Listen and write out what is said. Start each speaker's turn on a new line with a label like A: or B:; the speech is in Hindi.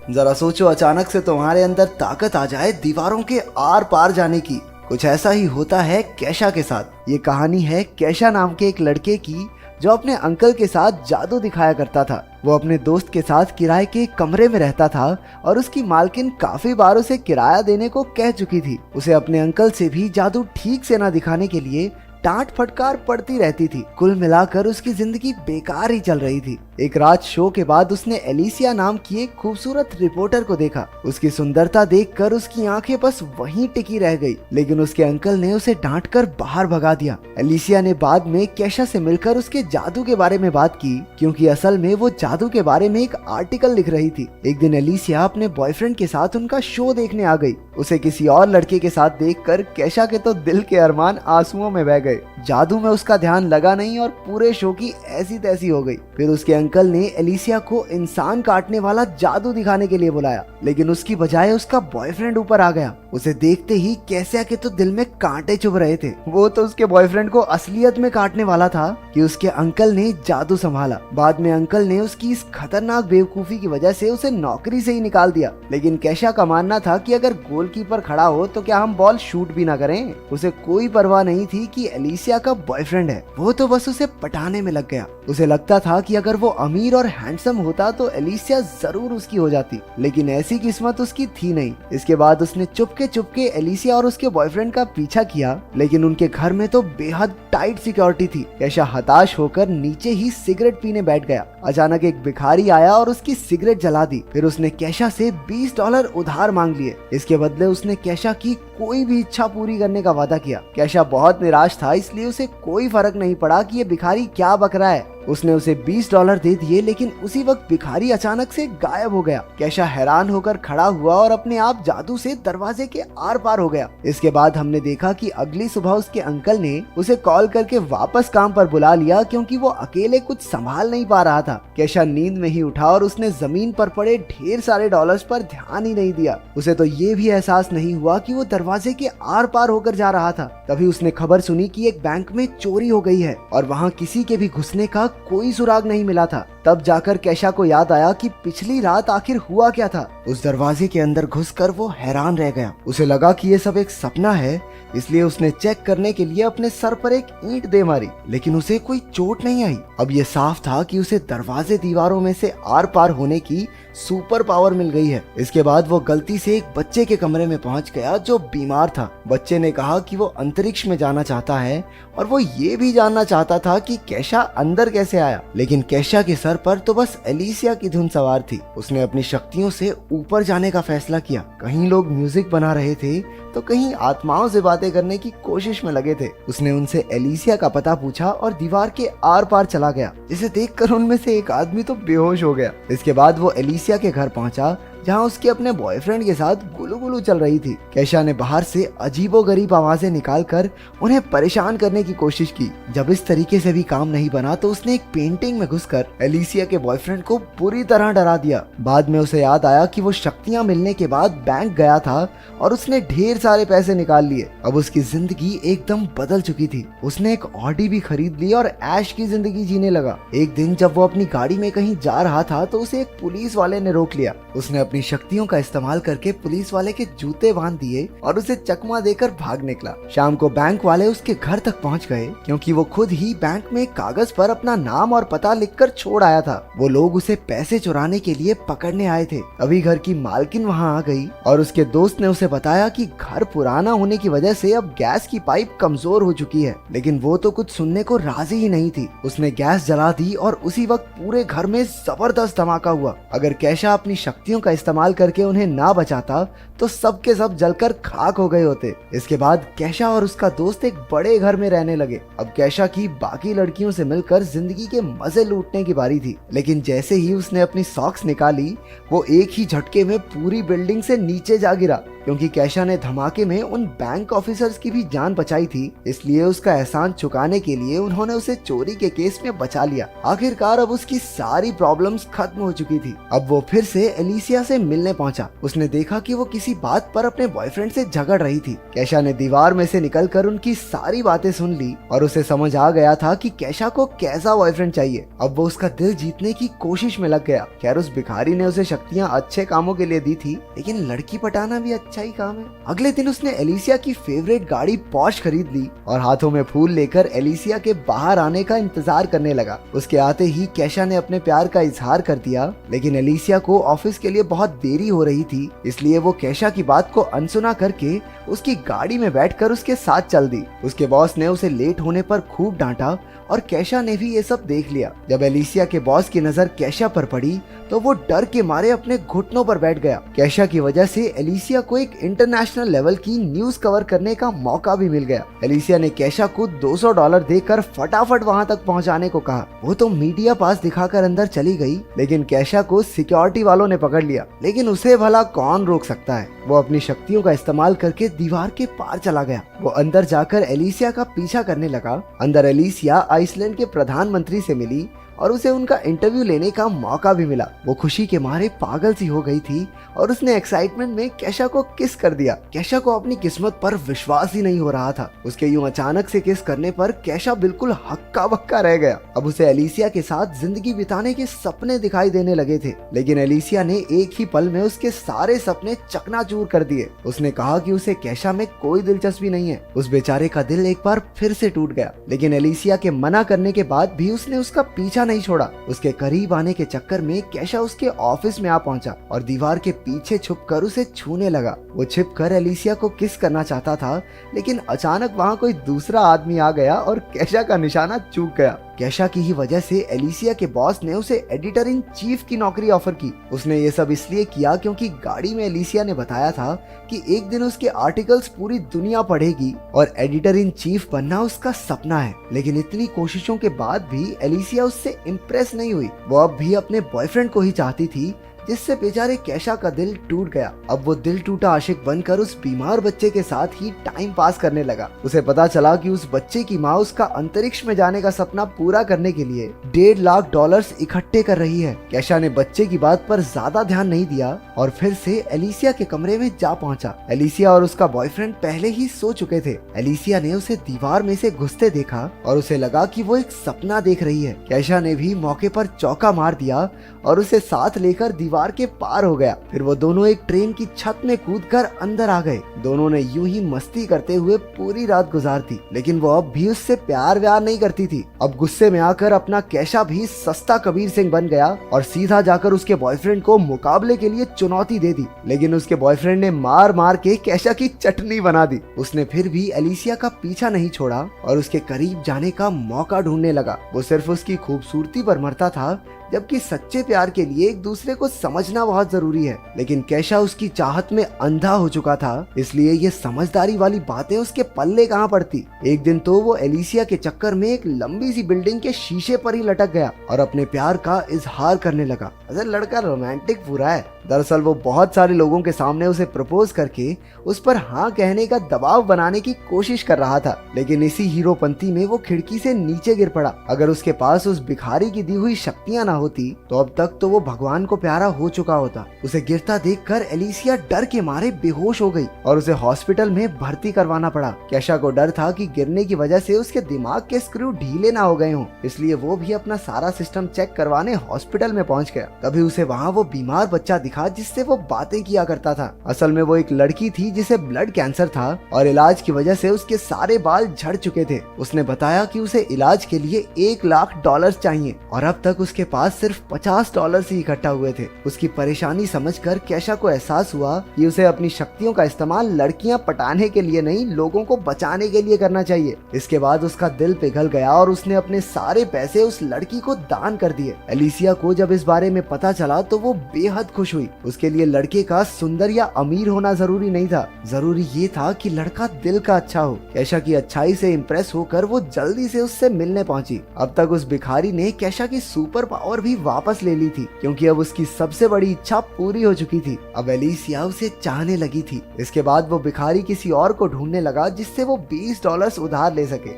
A: जरा सोचो, अचानक से तुम्हारे अंदर ताकत आ जाए दीवारों के आर पार जाने की। कुछ ऐसा ही होता है कैशा के साथ। ये कहानी है कैशा नाम के एक लड़के की जो अपने अंकल के साथ जादू दिखाया करता था। वो अपने दोस्त के साथ किराए के एक कमरे में रहता था और उसकी मालकिन काफी बार उसे किराया देने को कह चुकी थी। उसे अपने अंकल से भी जादू ठीक से न दिखाने के लिए डांट फटकार पड़ती रहती थी। कुल मिलाकर उसकी जिंदगी बेकार ही चल रही थी। एक रात शो के बाद उसने एलिसिया नाम की एक खूबसूरत रिपोर्टर को देखा। उसकी सुंदरता देखकर उसकी आंखें बस वहीं टिकी रह गई, लेकिन उसके अंकल ने उसे डांटकर बाहर भगा दिया। एलिसिया ने बाद में कैशा से मिलकर उसके जादू के बारे में बात की, क्योंकि असल में वो जादू के बारे में एक आर्टिकल लिख रही थी। एक दिन एलिसिया अपने बॉयफ्रेंड के साथ उनका शो देखने आ गई। उसे किसी और लड़के के साथ देखकर कैशा के तो दिल के अरमान आंसुओं में बह गए। जादू में उसका ध्यान लगा नहीं और पूरे शो की ऐसी तैसी हो गई। फिर उसके अंकल ने एलिसिया को इंसान काटने वाला जादू दिखाने के लिए बुलाया, लेकिन उसकी बजाय उसका बॉयफ्रेंड ऊपर आ गया। उसे देखते ही कैसिया के तो दिल में कांटे चुभ रहे थे। वो तो उसके बॉयफ्रेंड को असलियत में काटने वाला था कि उसके अंकल ने जादू संभाला। बाद में अंकल ने उसकी इस खतरनाक बेवकूफी की वजह से उसे नौकरी से ही निकाल दिया। लेकिन कैशा का मानना था कि अगर गोलकीपर खड़ा हो तो क्या हम बॉल शूट भी ना करें। उसे कोई परवाह नहीं थी कि एलिसिया का बॉयफ्रेंड है, वो तो बस उसे पटाने में लग गया। उसे लगता था कि अगर वो अमीर और हैंडसम होता तो एलिसिया जरूर उसकी हो जाती, लेकिन ऐसी किस्मत उसकी थी नहीं। इसके बाद उसने चुपके एलिसिया और उसके बॉयफ्रेंड का पीछा किया, लेकिन उनके घर में तो बेहद टाइट सिक्योरिटी थी। कैशा हताश होकर नीचे ही सिगरेट पीने बैठ गया। अचानक एक भिखारी आया और उसकी सिगरेट जला दी। फिर उसने कैशा से $20 उधार मांग लिए। इसके बदले उसने कैशा की कोई भी इच्छा पूरी करने का वादा किया। कैशा बहुत निराश था, इसलिए उसे कोई फर्क नहीं पड़ा कि ये भिखारी क्या बक रहा है। उसने उसे $20 दे दिए, लेकिन उसी वक्त भिखारी अचानक से गायब हो गया। कैशा हैरान होकर खड़ा हुआ और अपने आप जादू से दरवाजे के आर पार हो गया। इसके बाद हमने देखा कि अगली सुबह उसके अंकल ने उसे कॉल करके वापस काम पर बुला लिया, क्योंकि वो अकेले कुछ संभाल नहीं पा रहा था। कैशा नींद में ही उठा और उसने जमीन पर पड़े ढेर सारे डॉलर्स पर ध्यान ही नहीं दिया। उसे तो ये भी एहसास नहीं हुआ कि वो दरवाजे के आर पार होकर जा रहा था। तभी उसने खबर सुनी कि एक बैंक में चोरी हो गई है और वहाँ किसी के भी घुसने का कोई सुराग नहीं मिला था। तब जाकर कैशा को याद आया कि पिछली रात आखिर हुआ क्या था। उस दरवाजे के अंदर घुसकर वो हैरान रह गया। उसे लगा कि ये सब एक सपना है, इसलिए उसने चेक करने के लिए अपने सर पर एक ईंट दे मारी, लेकिन उसे कोई चोट नहीं आई। अब ये साफ था कि उसे दरवाजे दीवारों में से आर पार होने की सुपर पावर मिल गई है। इसके बाद वो गलती से एक बच्चे के कमरे में पहुंच गया जो बीमार था। बच्चे ने कहा कि वो अंतरिक्ष में जाना चाहता है और वो ये भी जानना चाहता था कि कैशा अंदर कैसे आया। लेकिन कैशा के सर पर तो बस एलिसिया की धुन सवार थी। उसने अपनी शक्तियों से ऊपर जाने का फैसला किया। कहीं लोग म्यूजिक बना रहे थे तो कहीं आत्माओं से बातें करने की कोशिश में लगे थे। उसने उनसे एलिसिया का पता पूछा और दीवार के आर पार चला गया, जिसे देखकर उनमें से एक आदमी तो बेहोश हो गया। इसके बाद वो एलिसिया के घर पहुंचा, जहां उसके अपने बॉयफ्रेंड के साथ गुलुगुलू चल रही थी। कैशा ने बाहर से अजीबोगरीब आवाजें निकालकर उन्हें परेशान करने की कोशिश की। जब इस तरीके से भी काम नहीं बना तो उसने एक पेंटिंग में घुसकर एलिसिया के बॉयफ्रेंड को बुरी तरह डरा दिया। बाद में उसे याद आया कि वो शक्तियां मिलने के बाद बैंक गया था और उसने ढेर सारे पैसे निकाल लिए। अब उसकी जिंदगी एकदम बदल चुकी थी। उसने एक ऑडी भी खरीद ली और ऐश की जिंदगी जीने लगा। एक दिन जब वो अपनी गाड़ी में कहीं जा रहा था तो उसे एक पुलिस वाले ने रोक लिया। उसने अपनी शक्तियों का इस्तेमाल करके पुलिस वाले के जूते बांध दिए और उसे चकमा देकर भाग निकला। शाम को बैंक वाले उसके घर तक पहुंच गए, क्योंकि वो खुद ही बैंक में एक कागज पर अपना नाम और पता लिखकर छोड़ आया था। वो लोग उसे पैसे चुराने के लिए पकड़ने आए थे। अभी घर की मालकिन वहां आ गई और उसके दोस्त ने उसे बताया कि घर पुराना होने की वजह से अब गैस की पाइप कमजोर हो चुकी है, लेकिन वो तो कुछ सुनने को राजी ही नहीं थी। उसने गैस जला दी और उसी वक्त पूरे घर में जबरदस्त धमाका हुआ। अगर कैशा अपनी शक्तियों का इस्तेमाल करके उन्हें ना बचाता तो सब के सब जलकर खाक हो गए होते। इसके बाद कैशा और उसका दोस्त एक बड़े घर में रहने लगे। अब कैशा की बाकी लड़कियों से मिलकर जिंदगी के मजे लूटने की बारी थी, लेकिन जैसे ही उसने अपनी सॉक्स निकाली वो एक ही झटके में पूरी बिल्डिंग से नीचे जा गिरा। क्योंकि कैशा ने धमाके में उन बैंक ऑफिसर्स की भी जान बचाई थी, इसलिए उसका एहसान चुकाने के लिए उन्होंने उसे चोरी के केस में बचा लिया। आखिरकार अब उसकी सारी प्रॉब्लम्स खत्म हो चुकी थी। अब वो फिर से एलिसिया से मिलने पहुंचा। उसने देखा कि वो किसी बात पर अपने बॉयफ्रेंड से झगड़ रही थी। कैशा ने दीवार में से निकलकर उनकी सारी बातें सुन ली और उसे समझ आ गया था कि कैशा को कैसा बॉयफ्रेंड चाहिए। अब वो उसका दिल जीतने की कोशिश में लग गया। खैर, उस भिखारी ने उसे शक्तियां अच्छे कामों के लिए दी थी, लेकिन लड़की पटाना भी अच्छा ही काम है। अगले दिन उसने एलिसिया की फेवरेट गाड़ी पॉर्श खरीद ली और हाथों में फूल लेकर एलिसिया के बाहर आने का इंतजार करने लगा। उसके आते ही कैशा ने अपने प्यार का इजहार कर दिया, लेकिन एलिसिया को ऑफिस के लिए बहुत देरी हो रही थी, इसलिए वो कैशा की बात को अनसुना करके उसकी गाड़ी में बैठकर उसके साथ चल दी। उसके बॉस ने उसे लेट होने पर खूब डांटा और कैशा ने भी ये सब देख लिया। जब एलिसिया के बॉस की नजर कैशा पर पड़ी तो वो डर के मारे अपने घुटनों पर बैठ गया। कैशा की वजह से एलिसिया को एक इंटरनेशनल लेवल की न्यूज कवर करने का मौका भी मिल गया। एलिसिया ने कैशा को $200 देकर फटाफट वहां तक पहुंचाने को कहा। वो तो मीडिया पास दिखाकर अंदर चली गई, लेकिन कैशा को सिक्योरिटी वालों ने पकड़ लिया। लेकिन उसे भला कौन रोक सकता है। वो अपनी शक्तियों का इस्तेमाल करके दीवार के पार चला गया। वो अंदर जाकर एलिसिया का पीछा करने लगा। अंदर एलिसिया आइसलैंड के प्रधानमंत्री से मिली और उसे उनका इंटरव्यू लेने का मौका भी मिला। वो खुशी के मारे पागल सी हो गई थी और उसने एक्साइटमेंट में कैशा को किस कर दिया। कैशा को अपनी किस्मत पर विश्वास ही नहीं हो रहा था। उसके यूं अचानक से किस करने पर कैशा बिल्कुल हक्का बक्का रह गया। अब उसे एलिसिया के साथ जिंदगी बिताने के सपने दिखाई देने लगे थे, लेकिन एलिसिया ने एक ही पल में उसके सारे सपने चकनाचूर कर दिए। उसने कहा कि उसे कैशा में कोई दिलचस्पी नहीं है। उस बेचारे का दिल एक बार फिर से टूट गया, लेकिन एलिसिया के मना करने के बाद भी उसने उसका पीछा नहीं छोड़ा। उसके करीब आने के चक्कर में कैशा उसके ऑफिस में आ पहुंचा और दीवार के पीछे छुपकर उसे छूने लगा। वो छिपकर एलिसिया को किस करना चाहता था, लेकिन अचानक वहां कोई दूसरा आदमी आ गया और कैशा का निशाना चूक गया। कैशा की ही वजह से एलिसिया के बॉस ने उसे एडिटर इन चीफ की नौकरी ऑफर की। उसने ये सब इसलिए किया क्योंकि गाड़ी में एलिसिया ने बताया था कि एक दिन उसके आर्टिकल्स पूरी दुनिया पढ़ेगी और एडिटर इन चीफ बनना उसका सपना है। लेकिन इतनी कोशिशों के बाद भी एलिसिया उससे इम्प्रेस नहीं हुई। वो अब भी अपने बॉयफ्रेंड को ही चाहती थी, जिससे बेचारे कैशा का दिल टूट गया। अब वो दिल टूटा आशिक बनकर उस बीमार बच्चे के साथ ही टाइम पास करने लगा। उसे पता चला कि उस बच्चे की माँ उसका अंतरिक्ष में जाने का सपना पूरा करने के लिए $1.5 लाख इकट्ठे कर रही है। कैशा ने बच्चे की बात पर ज्यादा ध्यान नहीं दिया और फिर से एलिसिया के कमरे में जा पहुंचा। एलिसिया और उसका बॉयफ्रेंड पहले ही सो चुके थे। एलिसिया ने उसे दीवार में से घुसते देखा और उसे लगा कि वो एक सपना देख रही है। कैशा ने भी मौके पर चौका मार दिया और उसे साथ लेकर दीवार के पार हो गया। फिर वो दोनों एक ट्रेन की छत में कूदकर अंदर आ गए। दोनों ने यूं ही मस्ती करते हुए पूरी रात गुजार दी, लेकिन वो अब भी उससे प्यार व्यार नहीं करती थी। अब गुस्से में आकर अपना कैशा भी सस्ता कबीर सिंह बन गया और सीधा जाकर उसके बॉयफ्रेंड को मुकाबले के लिए चुनौती दे दी। लेकिन उसके बॉयफ्रेंड ने मार मार के कैशा की चटनी बना दी। उसने फिर भी एलिसिया का पीछा नहीं छोड़ा और उसके करीब जाने का मौका ढूंढने लगा। वो सिर्फ उसकी खूबसूरती पर मरता था, जबकि सच्चे प्यार के लिए एक दूसरे को समझना बहुत जरूरी है। लेकिन कैशा उसकी चाहत में अंधा हो चुका था, इसलिए ये समझदारी वाली बातें उसके पल्ले कहाँ पड़ती। एक दिन तो वो एलिसिया के चक्कर में एक लंबी सी बिल्डिंग के शीशे पर ही लटक गया और अपने प्यार का इजहार करने लगा। अरे लड़का रोमांटिक पूरा है। दरअसल वो बहुत सारे लोगों के सामने उसे प्रपोज करके उस पर हाँ कहने का दबाव बनाने की कोशिश कर रहा था, लेकिन इसी हीरोपंती में वो खिड़की से नीचे गिर पड़ा। अगर उसके पास उस भिखारी की दी हुई शक्तियां ना होती तो अब तक तो वो भगवान को प्यारा हो चुका होता। उसे गिरता देखकर एलिसिया डर के मारे बेहोश हो गई और उसे हॉस्पिटल में भर्ती करवाना पड़ा। कैशा को डर था कि गिरने की वजह से उसके दिमाग के स्क्रू ढीले ना हो गए हों, इसलिए वो भी अपना सारा सिस्टम चेक करवाने हॉस्पिटल में पहुंच गया। तभी उसे वहाँ वो बीमार बच्चा दिखा जिससे वो बातें किया करता था। असल में वो एक लड़की थी जिसे ब्लड कैंसर था और इलाज की वजह से उसके सारे बाल झड़ चुके थे। उसने बताया कि उसे इलाज के लिए $1 लाख चाहिए और अब तक उसके पास सिर्फ $50 ही इकट्ठा हुए थे। उसकी परेशानी समझकर कैशा को एहसास हुआ कि उसे अपनी शक्तियों का इस्तेमाल लड़कियां पटाने के लिए नहीं, लोगों को बचाने के लिए करना चाहिए। इसके बाद उसका दिल पिघल गया और उसने अपने सारे पैसे उस लड़की को दान कर दिए। एलिसिया को जब इस बारे में पता चला तो वो बेहद खुश हुई। उसके लिए लड़के का सुंदर या अमीर होना जरूरी नहीं था, जरूरी ये था कि लड़का दिल का अच्छा हो। कैशा की अच्छाई से इम्प्रेस होकर वो जल्दी से उससे मिलने पहुंची। अब तक उस भिखारी ने कैशा की सुपर पावर भी वापस ले ली थी, क्योंकि अब उसकी सबसे बड़ी इच्छा पूरी हो चुकी थी। अब एलिसिया उसे चाहने लगी थी। इसके बाद वो भिखारी किसी और को ढूंढने लगा जिससे वो $20 उधार ले सके।